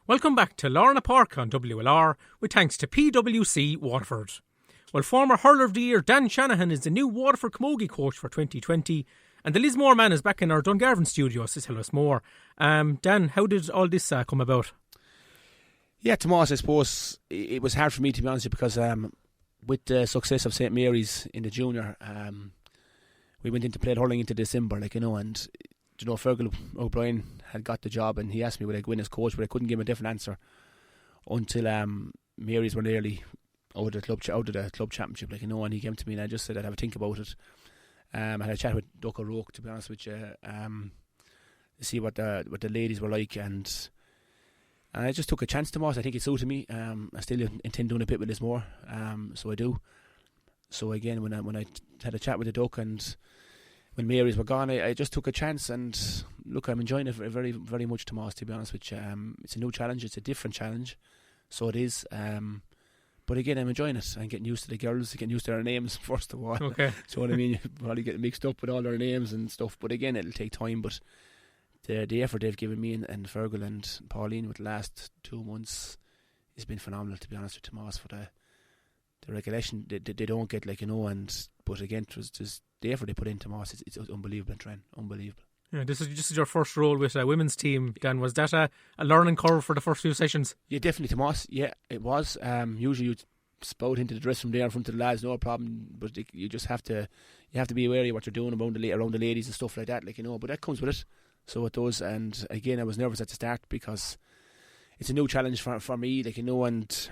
Welcome back to Lorna Park on WLR, with thanks to PwC Waterford. Well, former hurler of the year Dan Shanahan is the new Waterford Camogie coach for 2020, and the Lismore man is back in our Dungarvan studios to tell us more. Dan, how did all this come about? Yeah, Tomas, I suppose it was hard for me, to be honest, because with the success of St Mary's in the junior, we went into played hurling into December, and Fergal O'Brien had got the job, and he asked me would I go in as coach, but I couldn't give him a different answer until Mary's were nearly out of the club championship, and he came to me and I just said I'd have a think about it. I had a chat with Duck O'Rourke, to be honest with you, to see what the ladies were like, and I just took a chance, Tomas. I think it suited me. I still intend doing a bit with this more, so I do. So again, when I had a chat with the Duck and when Mary's were gone, I just took a chance, and look, I'm enjoying it very, very much, Tomas, to be honest with you. It's a new challenge, it's a different challenge, so it is. But again, I'm enjoying it. I'm getting used to the girls, getting used to their names, first of all. Okay. So what I mean, you probably get mixed up with all their names and stuff, but again, it'll take time. But the effort they've given me and Fergal and Pauline with the last 2 months has been phenomenal, to be honest with Tomas, for the regulation they don't get, but again, it was just the effort they put in, Tomas. It's unbelievable, Trent, unbelievable. Yeah, this is your first role with a women's team, Dan. Was that a learning curve for the first few sessions? Yeah, definitely, Tomas. Yeah, it was. Usually you'd spout into the dressing room there in front of the lads, no problem. But you just have to be aware of what you're doing around the ladies and stuff like that, But that comes with it, so it does. And again, I was nervous at the start because it's a new challenge for me, and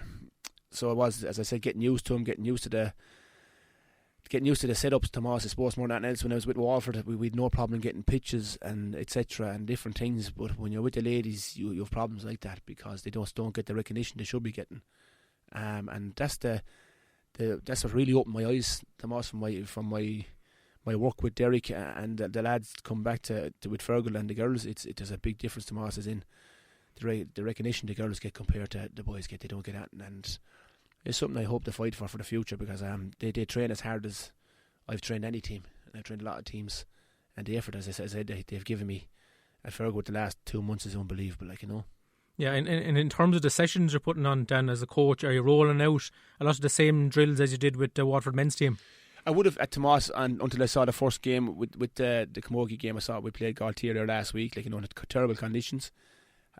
so I was, as I said, getting used to the setups, Tomas, I suppose, more than anything else. When I was with Waterford, we had no problem getting pitches and etc. and different things. But when you're with the ladies, you have problems like that because they don't get the recognition they should be getting. And that's that's what really opened my eyes, Tomas, from my work with Derek and the lads come back to with Fergal and the girls. There's a big difference, Tomas, as in the recognition the girls get compared to the boys get. They don't get that, and it's something I hope to fight for the future, because they train as hard as I've trained any team, and I've trained a lot of teams, and the effort, as I said, they've given me at Fergal with the last 2 months is unbelievable, Yeah, and in terms of the sessions you're putting on, Dan, as a coach, are you rolling out a lot of the same drills as you did with the Waterford men's team? I would have at Tomas, and until I saw the first game with the Camogie game. I saw we played Galtier there last week, in terrible conditions,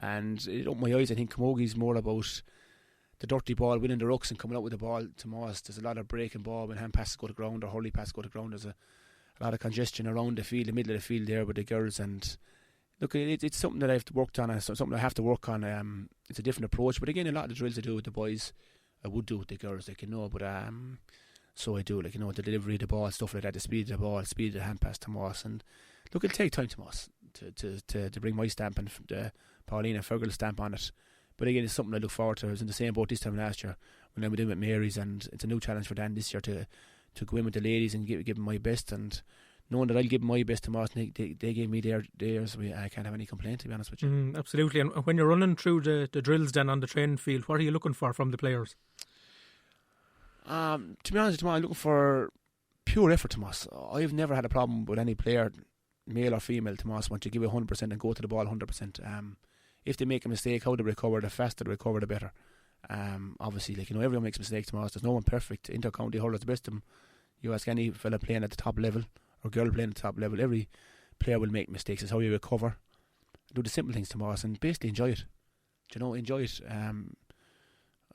and it opened my eyes. I think Camogie's more about the dirty ball, winning the rucks and coming out with the ball. Tomas, there's a lot of breaking ball when hand passes go to ground or hurley passes go to ground. There's a lot of congestion around the field, the middle of the field there with the girls, and look, it's something that I've worked on, and something I have to work on. It's a different approach, but again, a lot of the drills I do with the boys, I would do with the girls, but so I do, the delivery of the ball, stuff like that, the speed of the ball, speed of the hand pass, Tomas, and look, it'll take time, Tomas, to bring my stamp and the Pauline and Fergal stamp on it. But again, it's something I look forward to. I was in the same boat this time last year when I was doing with Mary's, and it's a new challenge for Dan this year to go in with the ladies and give them my best, and knowing that I'll give them my best, Tomas, and they gave me theirs. I can't have any complaint, to be honest with you. Absolutely. And when you're running through the drills then on the training field, what are you looking for from the players? To be honest, Tomas, I'm looking for pure effort, Tomas. I've never had a problem with any player, male or female, Tomas, once you give it 100% and go to the ball 100%. If they make a mistake, how they recover, the faster they recover, the better. Obviously, everyone makes mistakes, Tomas. There's no one perfect. Inter-county hurlers, the best of them. You ask any fella playing at the top level or girl playing at the top level, every player will make mistakes. It's how you recover. Do the simple things, Tomas, and basically enjoy it. Enjoy it.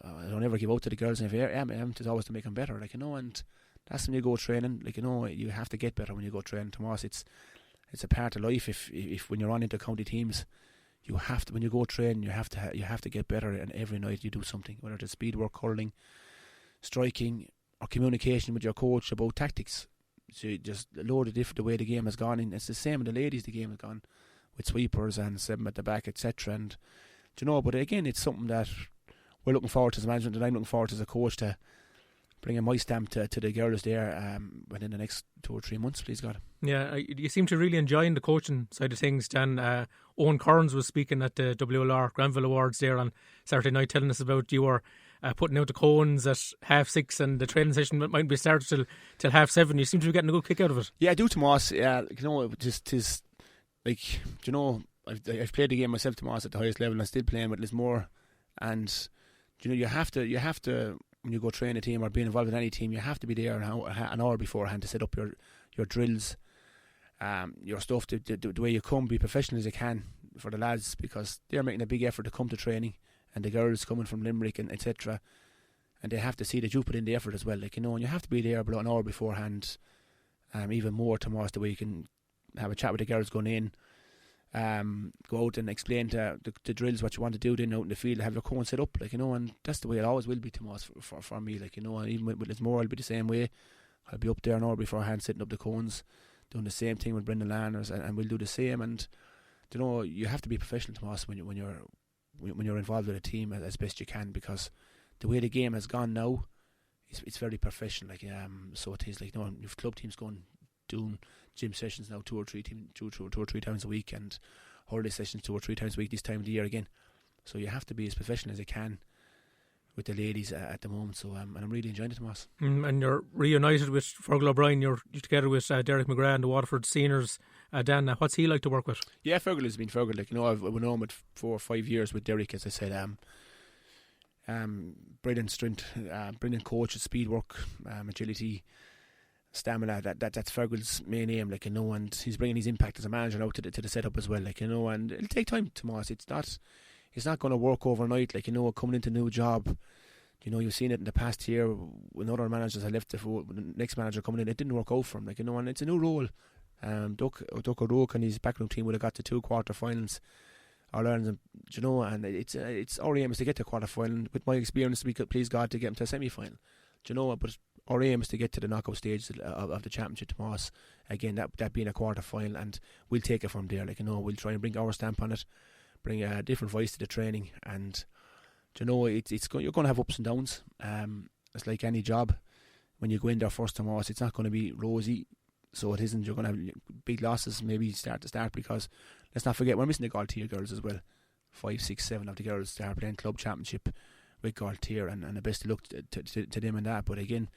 I don't ever give out to the girls, and if I am, it's always to make them better, and that's when you go training. You have to get better when you go training, Tomas. It's a part of life. If when you're on inter-county teams, you have to, when you go train, you have to get better, and every night you do something, whether it's speed work, hurling, striking, or communication with your coach about tactics. So you just a load of the way the game has gone, and it's the same with the ladies. The game has gone with sweepers and 7 at the back, etc. And but again, it's something that we're looking forward to as management, and I'm looking forward to as a coach to bringing my stamp to the girls there within the next 2 or 3 months, please God. Yeah, you seem to really enjoying the coaching side of things, Dan. Owen Kearns was speaking at the WLR Granville Awards there on Saturday night, telling us about you were putting out the cones at 6:30, and the training session might be started till 7:30. You seem to be getting a good kick out of it. Yeah, I do, Tomas. I've played the game myself, Tomas, at the highest level, and I'm still playing with Lismore. And you have to when you go train a team or be involved in any team, you have to be there an hour beforehand to set up your drills, your stuff, the way you come, be professional as you can for the lads, because they're making a big effort to come to training, and the girls coming from Limerick and etc. And they have to see that you put in the effort as well, and you have to be there about an hour beforehand. Even more, Tomas, the way you can have a chat with the girls going in, go out and explain the drills what you want to do then out in the field, have your cone set up, and that's the way it always will be, Tomas, for me, and even with Lismore, I'll be the same way. I'll be up there an hour beforehand setting up the cones, doing the same thing with Brendan Lanners, and we'll do the same. And you have to be professional, Tomas, when you're involved with a team as best you can, because the way the game has gone now, it's very professional. So it is you've club teams doing gym sessions now two or three times a week, and holiday sessions 2 or 3 times a week this time of the year again. So you have to be as professional as you can with the ladies at the moment. So and I'm really enjoying it, Tomas. And you're reunited with Fergal O'Brien. You're together with Derek McGrath and the Waterford seniors. Dan, what's he like to work with? Yeah, Fergal has been Fergal. I've been on with 4 or 5 years with Derek, as I said. Brilliant strength, brilliant coach at speed work, agility, stamina. That's Fergal's main aim, and he's bringing his impact as a manager out to the setup as well, and it'll take time, Tomas. It's not going to work overnight, coming into a new job. You've seen it in the past here when other managers have left the next manager coming in, it didn't work out for him, and it's a new role. Duck O'Rourke and his backroom team would have got to 2 quarter-finals All-Irelands, and it's our aim is to get to quarter-final. With my experience, we could please God to get them to a semi-final, but our aim is to get to the knockout stage of the championship, Tomas. Again, that being a quarter-final, and we'll take it from there. We'll try and bring our stamp on it, bring a different voice to the training, and you're going to have ups and downs. It's like any job. When you go in there first, Tomas, it's not going to be rosy. So it isn't. You're going to have big losses, maybe start, because let's not forget we're missing the Galtier girls as well. 5, 6, 7 of the girls are playing club championship with Galtier, and the best of luck to them and that. But again,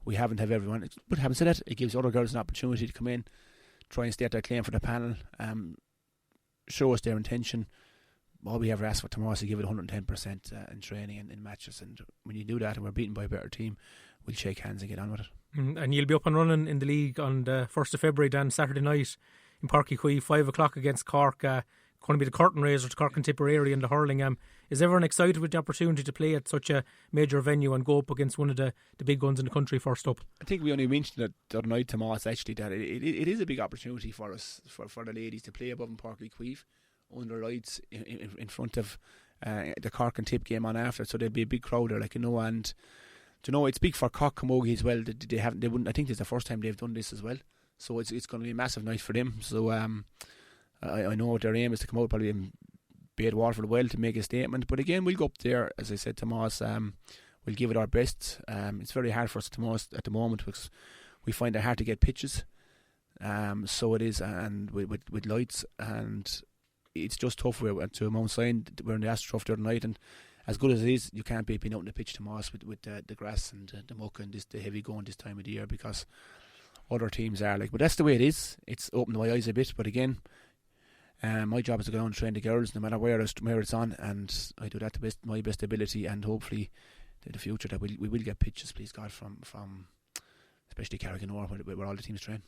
we haven't have everyone. But having said that, it gives other girls an opportunity to come in, try and state their claim for the panel, show us their intention. All we ever ask for, Tomas, is to give it 110% in training and in matches. And when you do that and we're beaten by a better team, we'll shake hands and get on with it. And you'll be up and running in the league on the 1st of February, Dan, Saturday night in Páirce, 5 o'clock against Cork. Going to be the curtain raiser to Cork and Tipperary in the hurling. Is everyone excited with the opportunity to play at such a major venue and go up against one of the big guns in the country first up? I think we only mentioned it the other night, Tomas, actually, that it is a big opportunity for us, for the ladies, to play above in Páirce Queeve under lights in front of the Cork and Tip game on after. So there'll be a big crowd there, and it's big for Cork Camogie as well. They wouldn't. I think it's the first time they've done this as well. So it's going to be a massive night for them. So I know their aim is to come out probably and beat Waterford well to make a statement. But again, we'll go up there, as I said, Tomas. We'll give it our best. It's very hard for us, Tomas, at the moment, because we find it hard to get pitches. So it is, and with lights, and it's just tough. We're to Mount Sion. We're in the AstroTurf the other night, and as good as it is, you can't beat being out on the pitch, Tomas, with the grass and the muck and the heavy going this time of the year, because other teams are but that's the way it is. It's opened my eyes a bit, but again, my job is to go down and train the girls no matter where it's on, and I do that to my best ability, and hopefully in the future that we will get pitches, please God, from especially Carrigan Orr, where all the teams train.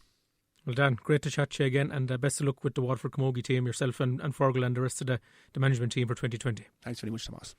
Well, Dan, great to chat to you again, and best of luck with the Waterford Camogie team, yourself and Fergal and the rest of the management team for 2020. Thanks very much, Tomas.